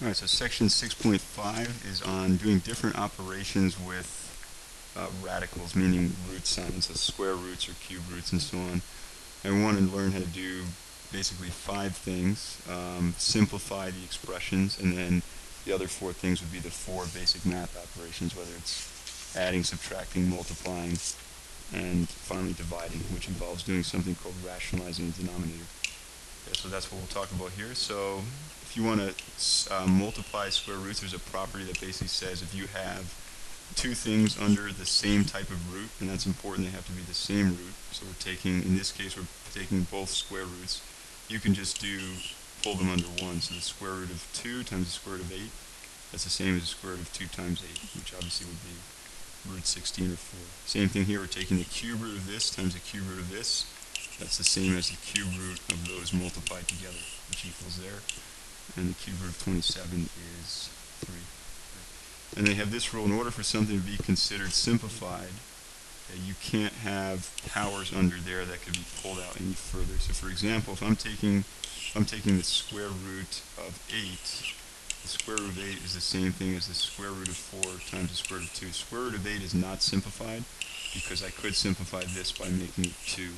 Alright, so section 6.5 is on doing different operations with radicals, meaning root signs, so square roots or cube roots and so on. And we want to learn how to do basically 5 things. Simplify the expressions, and then the other 4 things would be the 4 basic math operations, whether it's adding, subtracting, multiplying, and finally dividing, which involves doing something called rationalizing the denominator. Okay, so that's what we'll talk about here. So if you want to multiply square roots, there's a property that basically says if you have 2 things under the same type of root, and that's important, they have to be the same root. So we're taking, in this case, we're taking both square roots. You can just pull them under 1. So the square root of 2 times the square root of 8, that's the same as the square root of 2 times 8, which obviously would be root 16 or 4. Same thing here, we're taking the cube root of this times the cube root of this. That's the same as the cube root of those multiplied together, which equals there. And the cube root of 27 is 3. And they have this rule: in order for something to be considered simplified, you can't have powers under there that could be pulled out any further. So for example, if I'm taking the square root of 8, the square root of 8 is the same thing as the square root of 4 times the square root of 2. Square root of 8 is not simplified because I could simplify this by making it 2,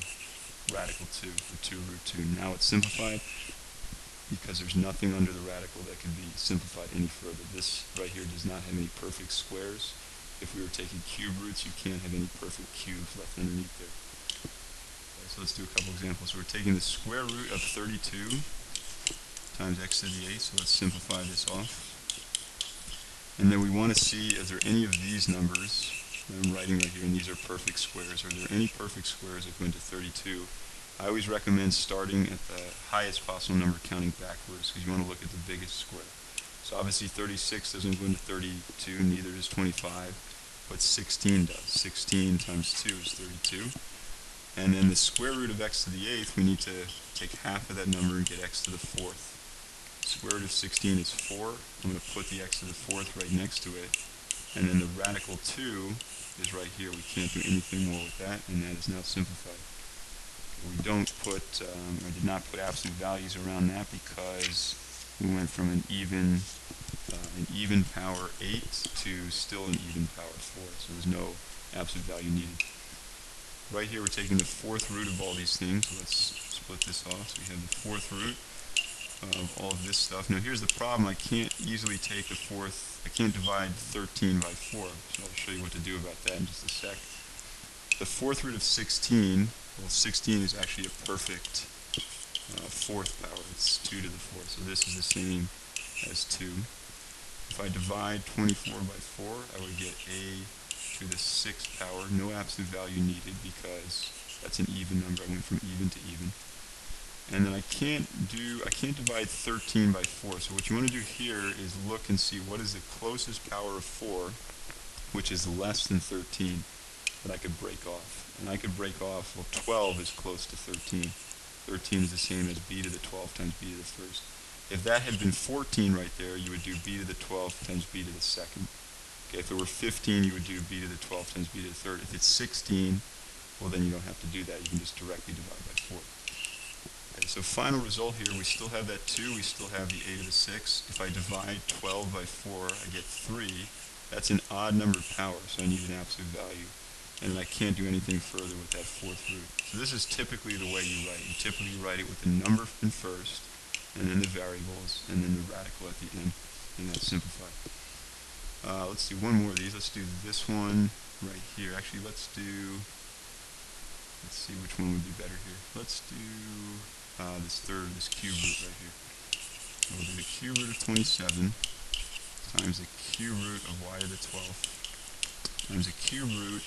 radical 2, or 2 root 2. Now it's simplified because there's nothing under the radical that could be simplified any further. This right here does not have any perfect squares. If we were taking cube roots, you can't have any perfect cubes left underneath there. Okay, so let's do a couple examples. So we're taking the square root of 32 times x to the 8, so let's simplify this off. And then we want to see, is there any of these numbers that I'm writing right here, and these are perfect squares, are there any perfect squares that go into 32? I always recommend starting at the highest possible number, counting backwards, because you want to look at the biggest square. So obviously 36 doesn't go into 32, neither does 25, but 16 does. 16 times 2 is 32. And then the square root of x to the 8th, we need to take half of that number and get x to the 4th. Square root of 16 is 4. I'm going to put the x to the 4th right next to it. And then the radical 2 is right here. We can't do anything more with that, and that is now simplified. We don't put, I did not put absolute values around that because we went from an even power 8 to still an even power 4, so there's no absolute value needed. Right here we're taking the 4th root of all these things, so let's split this off. So we have the 4th root of all of this stuff. Now here's the problem: I can't easily take the 4th, I can't divide 13 by 4, so I'll show you what to do about that in just a sec. The 4th root of 16, well, 16 is actually a perfect 4th power. It's 2 to the 4th, so this is the same as 2. If I divide 24 by 4, I would get a to the 6th power. No absolute value needed because that's an even number. I went from even to even. And then I can't divide 13 by 4. So what you want to do here is look and see what is the closest power of 4, which is less than 13, that I could break off. And I could break off, well, 12 is close to 13. 13 is the same as b to the 12 times b to the 1st. If that had been 14 right there, you would do b to the 12 times b to the 2nd. Okay, if it were 15, you would do b to the 12 times b to the 3rd. If it's 16, well, then you don't have to do that. You can just directly divide by 4. Okay, so final result here, we still have that 2, we still have the a to the 6. If I divide 12 by 4, I get 3. That's an odd number of power, so I need an absolute value. And I can't do anything further with that 4th root. So this is typically the way you write. You typically write it with the number in first, and then the variables, and then the radical at the end, and that's simplified. Let's do one more of these. Let's do this one right here. Actually, let's see which one would be better here. Let's do this cube root right here. We'll do the cube root of 27 times the cube root of y to the 12th times the cube root,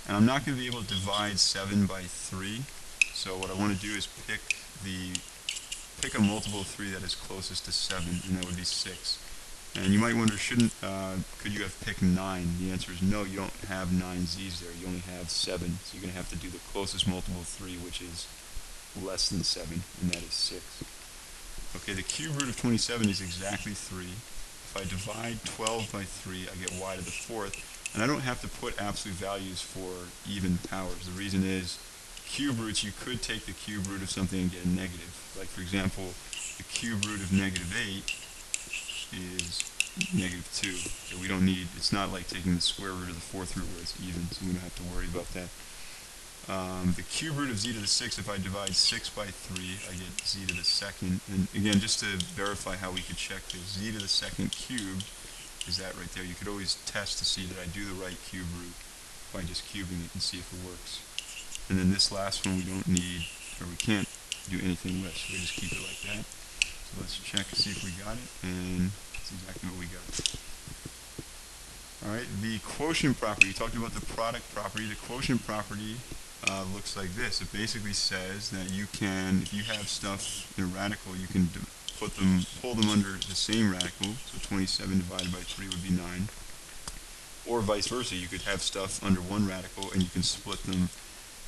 and I'm not going to be able to divide 7 by 3, so what I want to do is pick a multiple of 3 that is closest to 7, and that would be 6. And you might wonder, could you have picked 9? The answer is no, you don't have 9 z's there, you only have 7, so you're going to have to do the closest multiple of 3, which is less than 7, and that is 6. Okay, the cube root of 27 is exactly 3. If I divide 12 by 3, I get y to the 4th, and I don't have to put absolute values for even powers. The reason is, cube roots, you could take the cube root of something and get a negative. Like, for example, the cube root of -8 is -2. So we don't need, it's not like taking the square root of the fourth root where it's even, so we don't have to worry about that. The cube root of z to the 6, if I divide 6 by 3, I get z to the second. And again, just to verify how we could check this, z to the second cubed is that right there. You could always test to see that I do the right cube root by just cubing it and see if it works. And then this last one we don't need, or we can't do anything with, so we just keep it like that. So let's check to see if we got it, and that's exactly what we got. Alright, the quotient property, you talked about the product property. The quotient property looks like this. It basically says that you can, if you have stuff in a radical, you can pull them under the same radical. So 27 divided by 3 would be 9. Or vice versa, you could have stuff under one radical and you can split them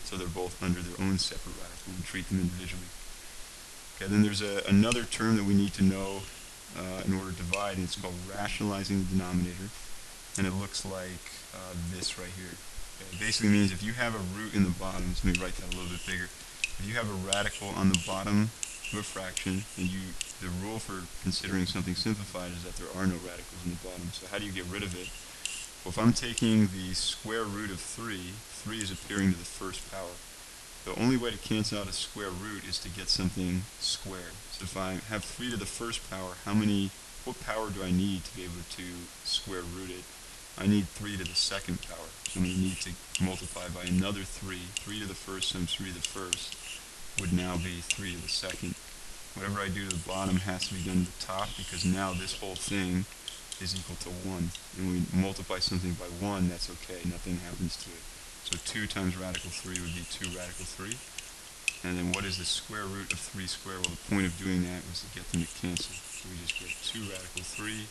so they're both under their own separate radical and treat them individually. Okay, then there's another term that we need to know in order to divide, and it's called rationalizing the denominator. And it looks like this right here. Okay, it basically means if you have a root in the bottom, so let me write that a little bit bigger. If you have a radical on the bottom of a fraction, and the rule for considering something simplified is that there are no radicals in the bottom. So how do you get rid of it? Well, if I'm taking the square root of 3, 3 is appearing to the first power. The only way to cancel out a square root is to get something squared. So if I have 3 to the first power, what power do I need to be able to square root it? I need 3 to the second power. So I'm going to need to multiply by another 3. 3 to the first times 3 to the first would now be 3 to the second. Whatever I do to the bottom has to be done to the top, because now this whole thing is equal to 1. And when we multiply something by 1, that's okay, nothing happens to it. So 2 times radical 3 would be 2 radical 3. And then what is the square root of 3 squared? Well, the point of doing that was to get them to cancel. So we just get 2 radical 3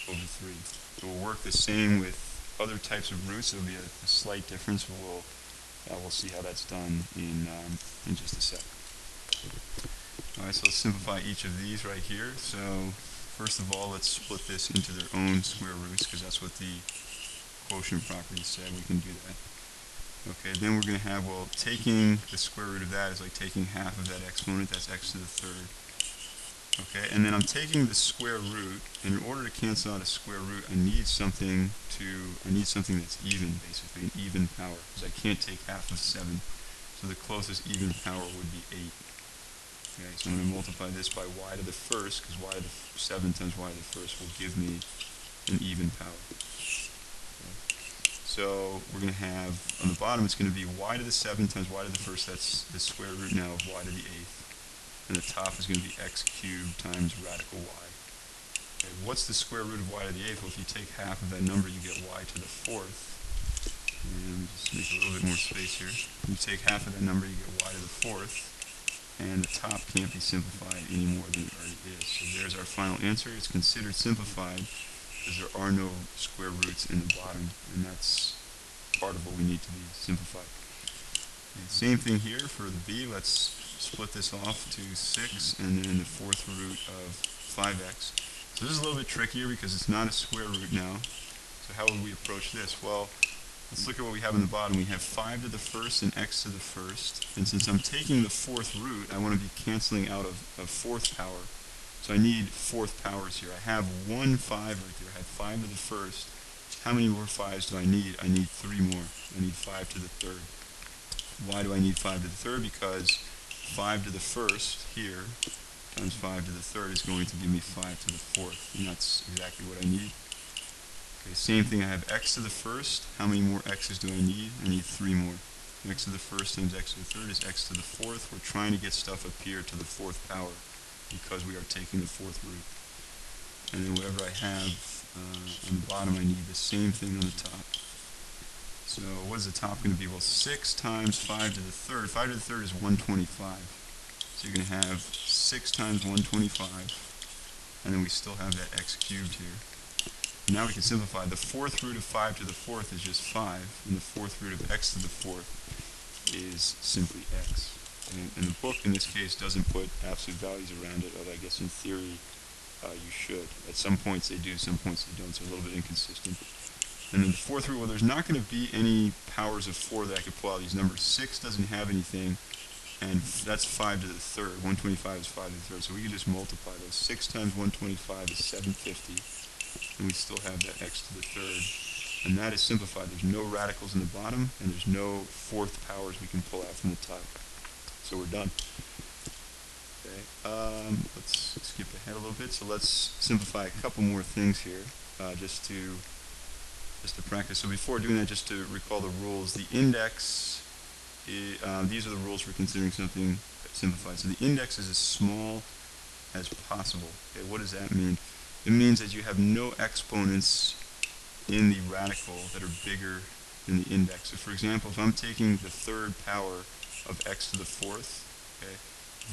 over 3. It will work the same with other types of roots. There will be a slight difference, but we'll see how that's done in just a sec. Alright, so let's simplify each of these right here. So first of all, let's split this into their own square roots, because that's what the quotient property said. We can do that. Okay, then we're going to have, well, taking the square root of that is like taking half of that exponent, that's x to the third. Okay, and then I'm taking the square root, and in order to cancel out a square root, I need something that's even, basically, an even power, because I can't take half of 7. So the closest even power would be 8. Okay, so I'm going to multiply this by y to the first, because 7 times y to the first will give me an even power. So we're going to have, on the bottom, it's going to be y to the 7 times y to the first. That's the square root now of y to the 8th. And the top is going to be x cubed times radical y. Okay, what's the square root of y to the 8th? Well, if you take half of that number, you get y to the 4th. And let me just make a little bit more space here. If you take half of that number, you get y to the 4th. And the top can't be simplified any more than it already is. So there's our final answer. It's considered simplified because there are no square roots in the bottom, and that's part of what we need to be simplified. And same thing here for the b. Let's split this off to 6 and then the fourth root of 5x. So this is a little bit trickier because it's not a square root now. So how would we approach this? Well, let's look at what we have in the bottom. We have 5 to the first and x to the first. And since I'm taking the fourth root, I want to be canceling out of fourth power. So I need fourth powers here. I have 1 5 right there. I have 5 to the first. How many more 5s do I need? I need 3 more. I need 5 to the third. Why do I need 5 to the third? Because 5 to the first here times 5 to the third is going to give me 5 to the fourth. And that's exactly what I need. Okay, same thing, I have x to the first. How many more x's do I need? I need 3 more. X to the first times x to the third is x to the fourth. We're trying to get stuff up here to the fourth power because we are taking the fourth root. And then whatever I have on the bottom, I need the same thing on the top. So what is the top going to be? Well, 6 times 5 to the third. 5 to the third is 125. So you're going to have 6 times 125. And then we still have that x cubed here. Now we can simplify. The fourth root of 5 to the fourth is just 5, and the fourth root of x to the fourth is simply x. And the book, in this case, doesn't put absolute values around it, although I guess in theory you should. At some points they do, some points they don't, so a little bit inconsistent. And then the fourth root, well, there's not going to be any powers of 4 that I could pull out of these numbers. 6 doesn't have anything. and that's 5 to the third. 125 is 5 to the third, so we can just multiply those. 6 times 125 is 750, and we still have that x to the third. And that is simplified. There's no radicals in the bottom, and there's no fourth powers we can pull out from the top. So we're done. Okay, let's skip ahead a little bit. So let's simplify a couple more things here, just to practice. So before doing that, just to recall the rules, the index, these are the rules for considering something simplified. So the index is as small as possible. Okay, what does that mean? It means that you have no exponents in the radical that are bigger than the index. So for example, if I'm taking the third power of x to the fourth, okay,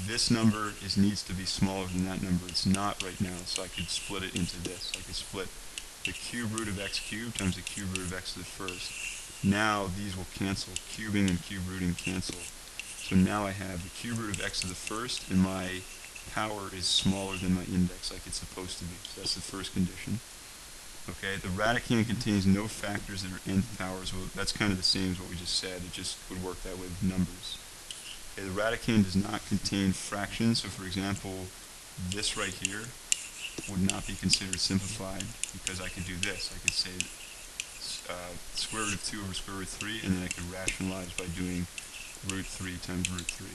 this number needs to be smaller than that number. It's not right now, so I could split it into this. I could split the cube root of x cubed times the cube root of x to the first. Now these will cancel. Cubing and cube rooting cancel. So now I have the cube root of x to the first, and my power is smaller than my index, like it's supposed to be. So that's the first condition. Okay, the radicand contains no factors that are nth powers. Well, that's kind of the same as what we just said. It just would work that way with numbers. Okay, the radicand does not contain fractions. So for example, this right here would not be considered simplified, because I could do this. I could say square root of 2 over square root of 3, and then I could rationalize by doing root 3 times root 3.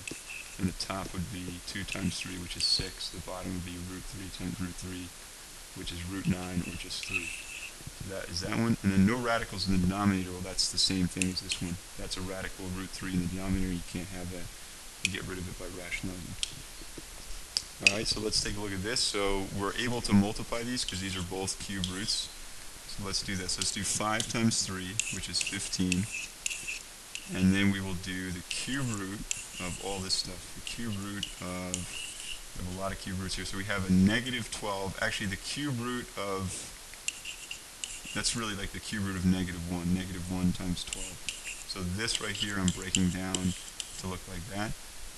And the top would be 2 times 3, which is 6. The bottom would be root 3 times root 3, which is root 9, or just 3. So that is that one. And then no radicals in the denominator. Well, that's the same thing as this one. That's a radical root 3 in the denominator. You can't have that. You get rid of it by rationalizing. Alright, so let's take a look at this. So we're able to multiply these because these are both cube roots. So let's do this. Let's do 5 times 3, which is 15. And then we will do the cube root of all this stuff. The cube root of, we have a lot of cube roots here. So we have a negative 12. Actually, the cube root of, that's really like the cube root of negative 1. Negative 1 times 12. So this right here I'm breaking down to look like that.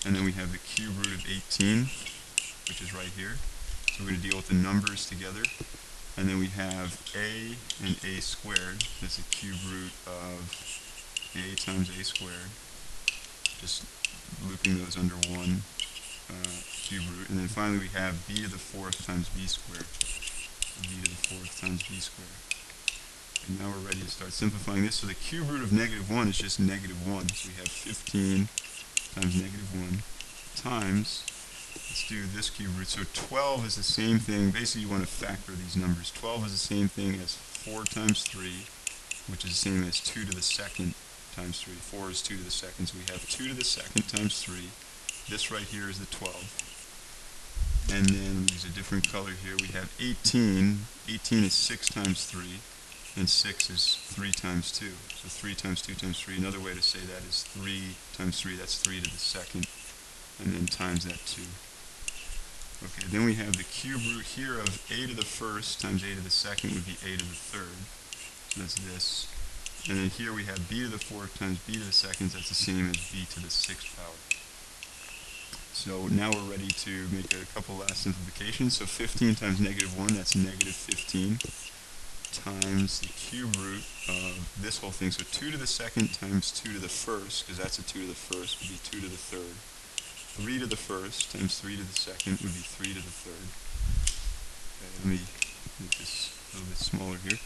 And then we have the cube root of 18, which is right here. So we're going to deal with the numbers together. And then we have a and a squared. That's the cube root of a times a squared. Just looping those under one cube root. And then finally we have b to the fourth times b squared. B to the fourth times b squared. And now we're ready to start simplifying this. So the cube root of negative 1 is just negative 1. So we have 15 times negative 1 times, let's do this cube root. So 12 is the same thing. Basically, you want to factor these numbers. 12 is the same thing as 4 times 3, which is the same as 2 to the second times 3. 4 is 2 to the second. So we have 2 to the second times 3. This right here is the 12. And then we use a different color here. We have 18. 18 is 6 times 3. And 6 is 3 times 2. So 3 times 2 times 3. Another way to say that is 3 times 3. That's 3 to the second. And then times that 2. Okay, then we have the cube root here of a to the first times a to the second would be a to the third. So that's this. And then here we have b to the fourth times b to the second. That's the same as b to the sixth power. So now we're ready to make a couple last simplifications. So 15 times negative 1, that's negative 15. Times the cube root of this whole thing. So 2 to the second times 2 to the first, because that's a 2 to the first, would be 2 to the third. 3 to the first times 3 to the second would be 3 to the third. Okay, let me make this a little bit smaller here.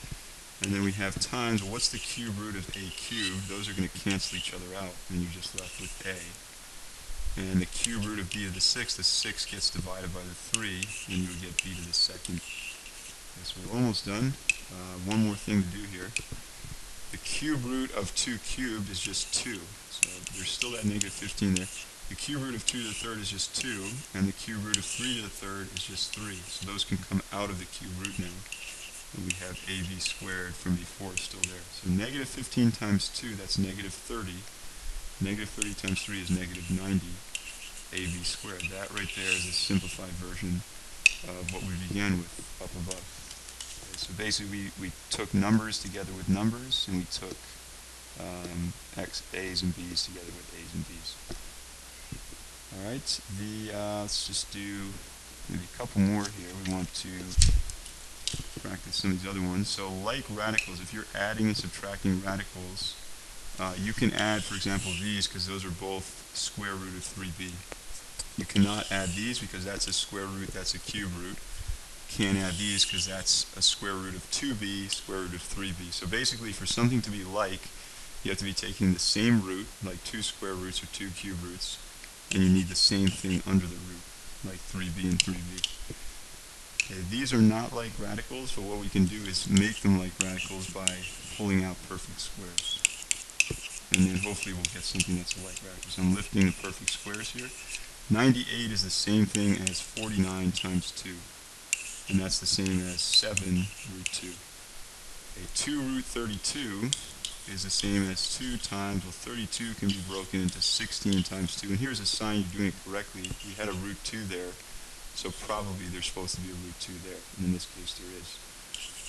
And then we have times, well, what's the cube root of a cubed? Those are going to cancel each other out, and you're just left with a. And the cube root of b to the sixth, the 6 gets divided by the 3, and you would get b to the second. Okay, so we're almost done. One more thing to do here. The cube root of 2 cubed is just 2. So there's still that negative 15 there. The cube root of 2 to the third is just 2, and the cube root of 3 to the third is just 3. So those can come out of the cube root now. And we have ab squared from before is still there. So negative 15 times 2, that's negative 30. Negative 30 times 3 is negative 90 ab squared. That right there is a simplified version of what we began with up above. Okay, so basically we took numbers together with numbers, and we took a's and b's together with a's and b's. Alright, let's just do maybe a couple more here. We want to practice some of these other ones. So like radicals, if you're adding and subtracting radicals, You can add, for example, these because those are both square root of 3b. You cannot add these because that's a square root, that's a cube root. Can't add these because that's a square root of 2b, square root of 3b. So basically, for something to be like, you have to be taking the same root, like 2 square roots or 2 cube roots, and you need the same thing under the root, like 3b and 3b. Okay, these are not like radicals, but what we can do is make them like radicals by pulling out perfect squares. And then hopefully we'll get something that's like radicals. I'm lifting the perfect squares here. 98 is the same thing as 49 times 2. And that's the same as 7 root 2. A 2 root 32 is the same as 2 times, well, 32 can be broken into 16 times 2. And here's a sign you're doing it correctly. We had a root 2 there, so probably there's supposed to be a root 2 there. And in this case, there is.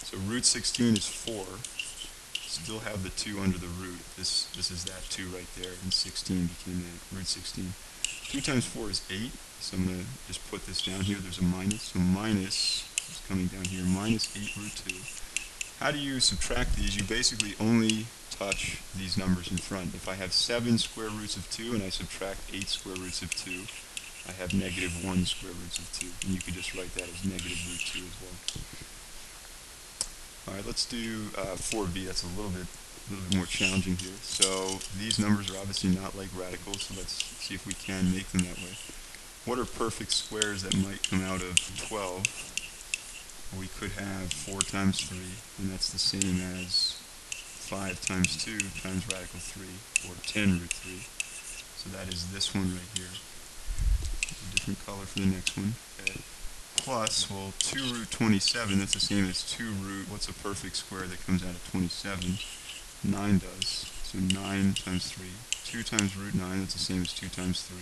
So root 16 is 4. Still have the 2 under the root. This is that 2 right there, and 16 became that, root 16. 2 times 4 is 8, so I'm going to just put this down here. There's a minus, so minus is coming down here, minus 8 root 2. How do you subtract these? You basically only touch these numbers in front. If I have 7 square roots of 2 and I subtract 8 square roots of 2, I have negative 1 square roots of 2. And you could just write that as negative root 2 as well. Alright, let's do 4b. That's a little bit more challenging here. So these numbers are obviously not like radicals, so let's see if we can make them that way. What are perfect squares that might come out of 12? Well, we could have 4 times 3, and that's the same as 5 times 2 times radical 3, or 10 root 3. So that is this one right here. A different color for the next one. Okay. Plus, well, 2 root 27, that's the same as 2 root, what's a perfect square that comes out of 27? 9 does. So 9 times 3. 2 times root 9, that's the same as 2 times 3,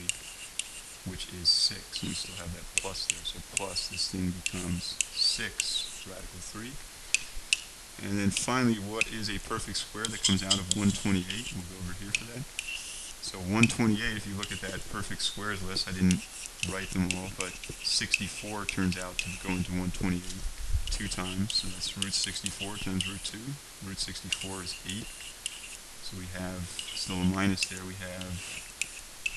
which is 6. And we still have that plus there. So plus, this thing becomes 6 radical 3. And then finally, what is a perfect square that comes out of 128? We'll go over here for that. So 128, if you look at that perfect squares list, I didn't write them all, but 64 turns out to go into 128 2 times. So that's root 64 times root 2. Root 64 is 8. So we have still a minus there. We have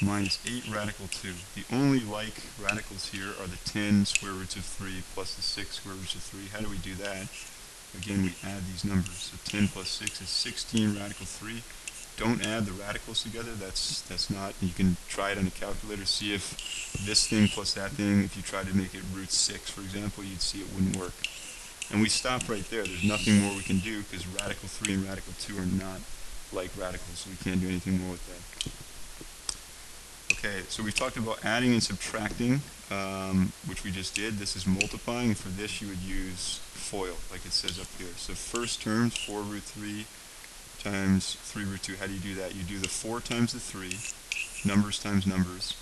minus 8 radical 2. The only like radicals here are the 10 square roots of 3 plus the 6 square roots of 3. How do we do that? Again, we add these numbers. So 10 plus 6 is 16 radical 3. Don't add the radicals together. That's not, you can try it on a calculator, see if this thing plus that thing, if you try to make it root 6, for example, you'd see it wouldn't work. And we stop right there. There's nothing more we can do because radical 3 and radical 2 are not like radicals, so we can't do anything more with that. Okay, so we talked about adding and subtracting, which we just did. This is multiplying, and for this you would use FOIL, like it says up here. So first terms, 4 root 3 times 3 root 2. How do you do that? You do the 4 times the 3, numbers times numbers,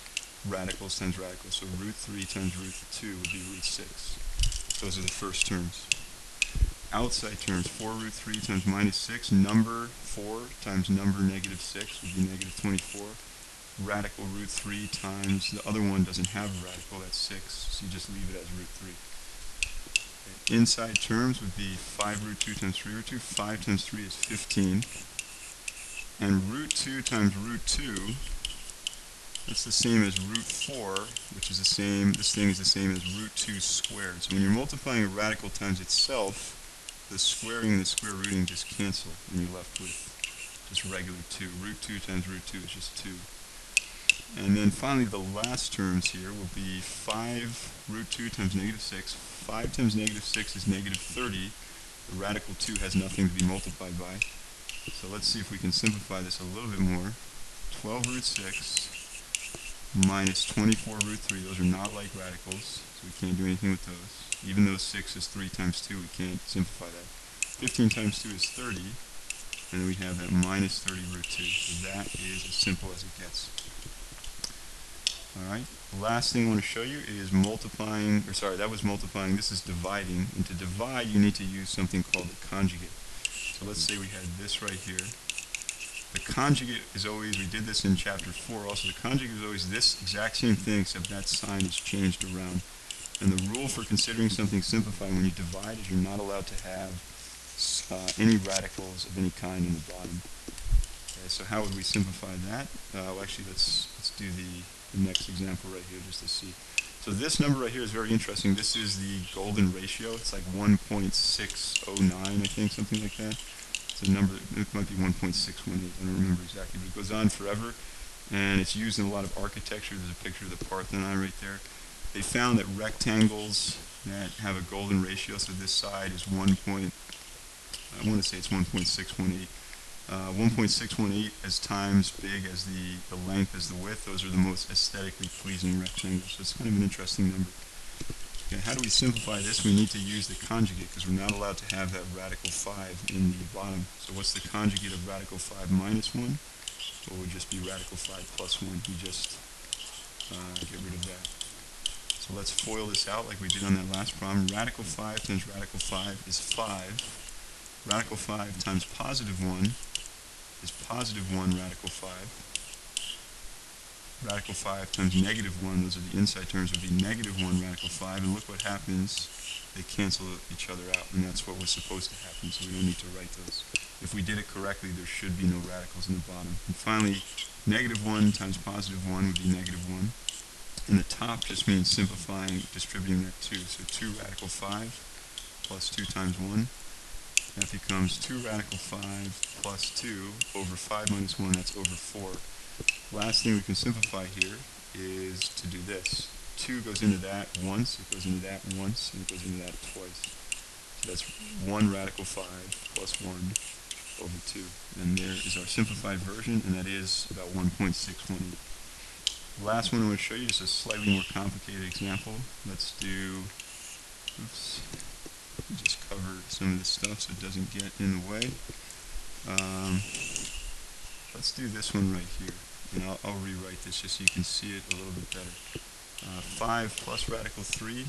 radicals times radicals. So root 3 times root 2 would be root 6. Those are the first terms. Outside terms, 4 root 3 times minus 6, number 4 times number negative 6 would be negative 24. Radical root 3 times, the other one doesn't have a radical, that's 6, so you just leave it as root 3. Okay. Inside terms would be 5 root 2 times 3 root 2, 5 times 3 is 15. And root 2 times root 2, that's the same as root 4, which is the same, this thing is the same as root 2 squared. So when you're multiplying a radical times itself, the squaring and the square rooting just cancel, and you're left with just regular 2. Root 2 times root 2 is just 2. And then finally the last terms here will be 5 root 2 times negative 6. 5 times negative 6 is negative 30. The radical 2 has nothing to be multiplied by. So let's see if we can simplify this a little bit more. 12 root 6 minus 24 root 3. Those are not like radicals, so we can't do anything with those. Even though 6 is 3 times 2, we can't simplify that. 15 times 2 is 30, and then we have that minus 30 root 2. So that is as simple as it gets. Alright, the last thing I want to show you is multiplying, or sorry, that was multiplying, this is dividing. And to divide, you need to use something called a conjugate. So let's say we had this right here. The conjugate is always, we did this in chapter 4 also, the conjugate is always this exact same thing, except that sign is changed around. And the rule for considering something simplified when you divide is you're not allowed to have any radicals of any kind in the bottom. Okay, so how would we simplify that? Well, actually, let's do the next example right here just to see. So this number right here is very interesting. This is the golden ratio. It's like 1.609, I think, something like that. It's a number, it might be 1.618, I don't remember exactly, but it goes on forever, and it's used in a lot of architecture. There's a picture of the Parthenon right there. They found that rectangles that have a golden ratio, so this side is I want to say it's 1.618. 1.618 as times big as the length as the width. Those are the most aesthetically pleasing rectangles. So it's kind of an interesting number. Okay, how do we simplify this? We need to use the conjugate because we're not allowed to have that radical 5 in the bottom. So what's the conjugate of radical 5 minus 1? Well, it would just be radical 5 plus 1. We just get rid of that. So let's FOIL this out like we did on that last problem. Radical 5 times radical 5 is 5. Radical 5 times positive 1 is positive 1 radical 5. Radical 5 times negative 1, those are the inside terms, would be negative 1 radical 5. And look what happens. They cancel each other out, and that's what was supposed to happen, so we don't need to write those. If we did it correctly, there should be no radicals in the bottom. And finally, negative 1 times positive 1 would be negative 1. And the top just means simplifying, distributing that 2. So 2 radical 5 plus 2 times 1. That becomes 2 radical 5 plus 2 over 5 minus 1, that's over 4. Last thing we can simplify here is to do this. 2 goes into that once, it goes into that once, and it goes into that twice. So that's 1 radical 5 plus 1 over 2. And there is our simplified version, and that is about 1.618. The last one I want to show you is a slightly more complicated example. Let's do, oops, just cover some of this stuff so it doesn't get in the way. Let's do this one right here, and I'll rewrite this just so you can see it a little bit better. 5 plus radical 3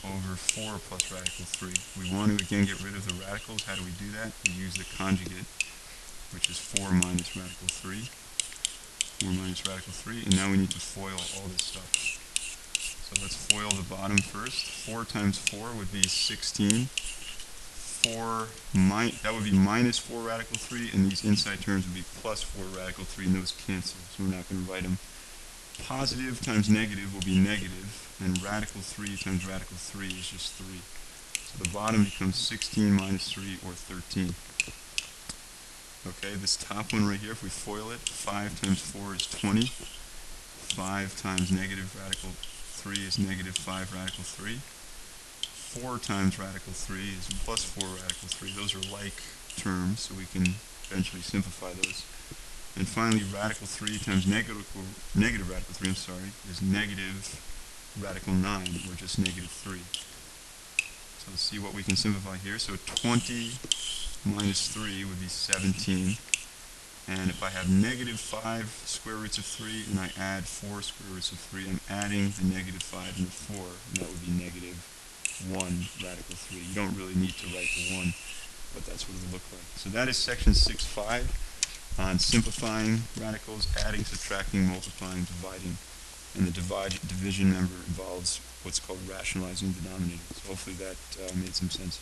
over 4 plus radical 3. We want to again get rid of the radicals. How do we do that? We use the conjugate, which is 4 minus radical 3. 4 minus radical 3, and now we need to FOIL all this stuff. So let's FOIL the bottom first. 4 times 4 would be 16. That would be minus 4 radical 3, and these inside terms would be plus 4 radical 3, and those cancel, so we're not going to write them. Positive times negative will be negative, and radical 3 times radical 3 is just 3. So the bottom becomes 16 minus 3, or 13. Okay, this top one right here, if we FOIL it, 5 times 4 is 20. 5 times negative radical 3 is negative 5 radical 3. 4 times radical 3 is plus 4 radical 3. Those are like terms, so we can eventually simplify those. And finally, radical 3 times negative radical 3, is negative radical 9, or just negative 3. So let's see what we can simplify here. So 20 minus 3 would be 17. And if I have negative 5 square roots of 3 and I add 4 square roots of 3, I'm adding the negative 5 and the 4, and that would be negative 1 radical 3. You don't really need to write the 1, but that's what it would look like. So that is section 6.5 on simplifying radicals, adding, subtracting, multiplying, dividing. And the division member involves what's called rationalizing the denominator. So hopefully that made some sense.